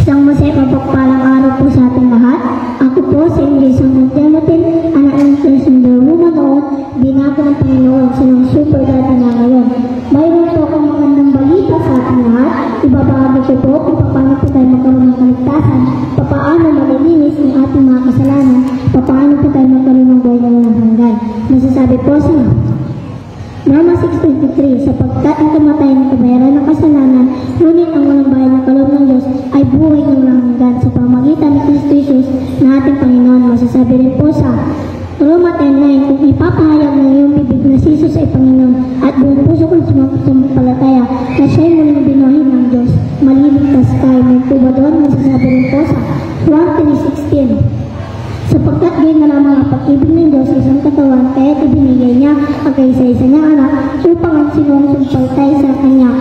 Isang mapagpalang araw po sa ating lahat. Ako po si San Timothy, anak ng Transgender Woman noon, binago ng Panginoon sa ng super data na ngayon. Mayroon po akong magandang balita sa ating lahat. Ibabahagi ko po kung paano po tayo magkaroon ng kaligtasan, paano malilinis ang ating mga kasalanan, paano po tayo magkaroon ng buhay na walang hanggan. Masasabi po sa Roma 6:23, sapagkat ang kamatayan ng kabayaran ng kasalanan, ngunit ang walang bayad ng kaloob ng Diyos ay buhay ng walang hanggan sa pamamagitan ni Kristo Jesus na ating Panginoon. Masasabi rin po sa Roma 10:9, kung ipapahayag ng iyong bibig na si Jesus ay Panginoon at buong puso kong sumampalataya na siya'y muling binuhay ng Diyos, maliligtas ka. May po ba doon? Masasabi rin po sa Juan 3:16, sapagkat gayon na lamang ang pag-ibig ng Diyos sa isang katawan, kaya ibinigay niya ang kaisa-isa niyang anak upang ang sinusumpaltay sa kanya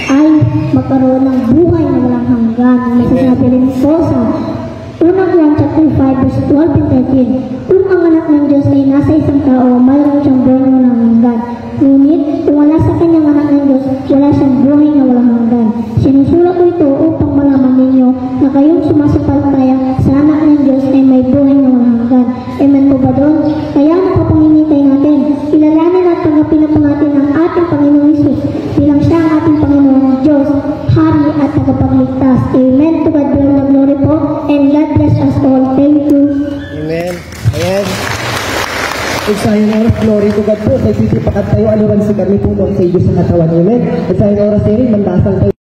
ay magkaroon ng buhay na walang hanggan. Masasabi rin po sa unang Juan 5:12-13, kung ang anak ng Diyos ay nasa isang tao, mayroon siyang buhay na walang hanggan. Ngunit kung wala sa kanyang anak ng Diyos, wala siyang buhay na walang hanggan. Sinusulat ko ito upang malaman ninyo na kayong sumasampalataya sa anak ng Diyos ay may buhay na walang hanggan. Amen po ba doon? Kaya napapanginitay natin, kilalanin at tanggapin po natin ang ating Panginoong Hesus bilang siya ang ating Panginoong Diyos, Hari at tagapagligtas. Amen. To God be all the glory po, and God bless us all. Thank you. Amen. Amen. Isayang oras, glory to God po. Sa ipitipakat tayo, aluran si kami po, Lord, sa Diyos sa katawan. Amen. Isayang oras, mandasal tayo.